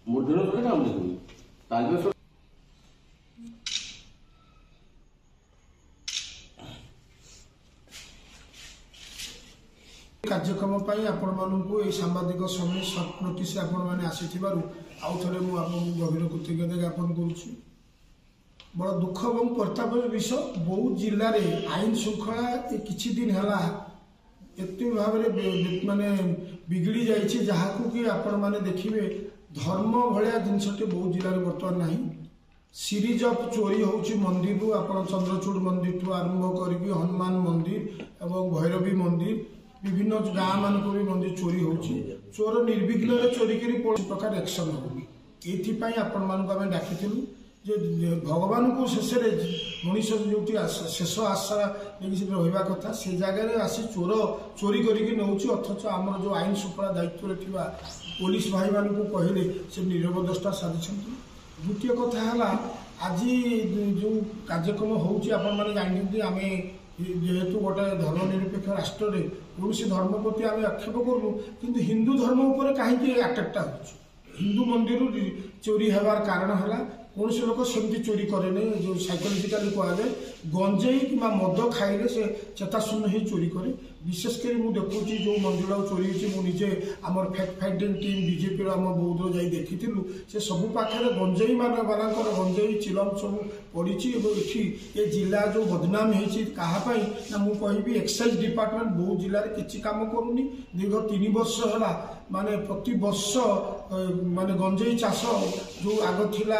कार्यक्रम आपण मानू ये सांबादिक समय सर्ट नोटिस आपण मैंने आसी आउ थे मुझे गभीर कृतज्ञता ज्ञापन करुच्छी। बड़ दुख और परिताप विषय बौद्ध जिले में आईन श्रृंखला किछि दिन है एत भाव माने बिगड़ी जाइए जहाँ कि आपण मैंने देखिए धर्म भाया जिनसटी बौद्ध जिले में बर्तमान ना सीरीज ऑफ चोरी होची मंदिर रु आपण चंद्रचूड़ मंदिर ठू आरंभ करके हनुमान मंदिर एवं भैरवी मंदिर विभिन्न गाँव मान भी मंदिर चोरी होची चोर निर्विघ्न चोरी करी प्रकार एक्शन हो आपण मानक आम डाकिलु जे भगवान को शेष मनीष जो शेष आशा लेकिन रहा कथा से जगह आसी चोर चोरी करके नौची अथच आमर जो आईन श्रृंखला दायित्व थी पुलिस भाई मान को कहले से निरवदस्ता साधि। द्वितीय कथा है आज जो कार्यक्रम होती आम जेहेतु गोटे धर्मनिरपेक्ष राष्ट्र में कौन धर्म प्रति आम आक्षेप करूँ कि हिंदू धर्म उपर कहीं आटाक्टा हो हिंदू मंदिर चोरी हबार कारण है कौन से लोक सेमती चोरी करे जो साइकोलॉजिकली कहुए गंजेई कि मद खाइले से चेताशून्य ही चोरी करे विशेषकर मुझे देखुची जो मंदिर चोरी होती मुझे आम फैक्ट फाइटिंग टीम बीजेपी आम बौद्ध जा देखी से सबू पाखे गंजेई मानकर गंजेई चिलम सब पड़ी ये जिला जो बदनाम होपाई ना मुझे एक्साइज डिपार्टमेंट बौद्ध जिले में किसी कम करूनी दीर्घ 3 वर्ष है माने प्रति वर्ष माने गंजेई चाष जो आग थिला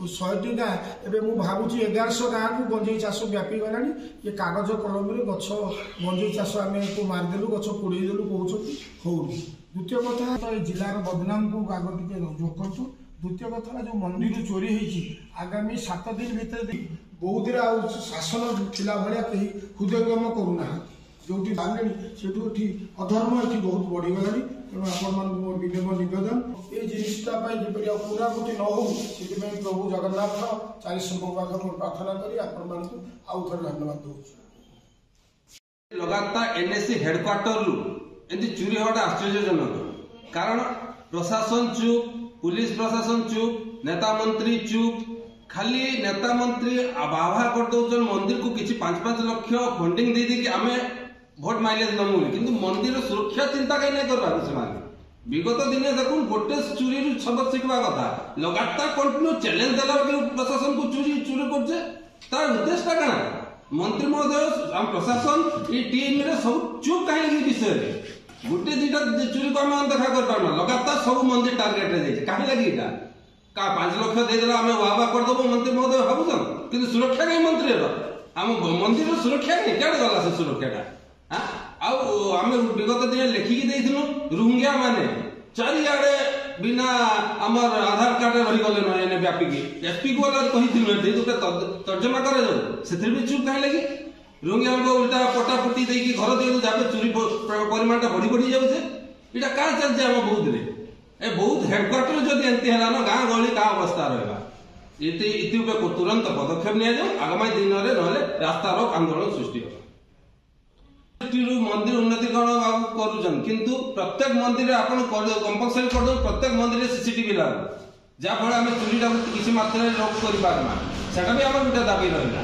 100टी गाँ एवं मुझे भावुँ 1100 गाँ को गंजेई चाष व्यापी गला ये कागज कलम गछ गंजेई चाष आम को मारिदेलु गछ पोड़देलु कहते होनी। द्वितीय कथा तो जिलार बदनाम को आग टे रोकतु। द्वितीय कथा जो मंदिर चोरी होती आगामी 7 दिन भितर बौद्ध शासन थिला भाया कहीं हृदयंगम करूना जो से अधर्म ये बहुत बढ़ीगला तेणु आप नवेदन ये जिनटा पुनरावृत्ति न हो प्रभु जगन्नाथ 400 प्रार्थना करी आउ थे धन्यवाद दूँ। लगातार एनएससी हेडक्वार्टर रु चोरी हवाटा आश्चर्यजनक कारण प्रशासन चुप पुलिस प्रशासन चुप नेता मंत्री चुप खाली नेता मंत्री आभार कर दौन मंदिर को किसी 5-5 लाख फंडिंग दे दी आम भोट माइलेज नमु किंतु मंदिर सुरक्षा चिंता कहीं नहीं करवा विगत दिन देखो गोटे चोरी सबक शिखा कथा लगातार कंटिन्यू चैलेंज देला प्रशासन को चोरी करछे तार उद्देश्य क्या मंत्री महोदय आम प्रशासन ये टीम रे सब चुप कहीं विषय में गोटे 2टा चोरी को आम देखा कर पारना लगातार सब मंदिर टार्गेट रे जाइए कहीं लगी का 5 लाख देदेला आम वाह करदेव मंत्री महोदय भावुन कि सुरक्षा कहीं मंत्री आम मंदिर सुरक्षा नहीं क्या गला से सुरक्षा आम विगत दिन लिखिकी देथिलु रुंगिया माने चारिआडे बिना आमर आधार कार्ड रहीगले न एने व्यापिकी एसपी को कहिथिलु एठी दुटे तर्जमा करे जो सेथि भी चुप काहे लगी रुंगिया को उल्टा पटापटी देकी घर देउ जाबे चोरी परिमाणटा बढ़ी जाउछे इटा का चलजे हम बौद्ध रे ए बौद्ध हेडक्वार्टर जदि एंती हला न गां गली का अवस्था रहबा इति को तुरंत पदक्षेप निया जाऊ आगामी दिन रे रहले रास्ता रोक आंदोलन सृष्टि हो मंदिर उन्नतिकरण करुचन किंतु प्रत्येक मंदिर आपण कंपलसरी कर दो प्रत्येक मंदिर सीसीटीवी लागू जहाँफल आम चोरी किसी मात्रा रोक कर सेटा भी आम गोटे दाबी रहा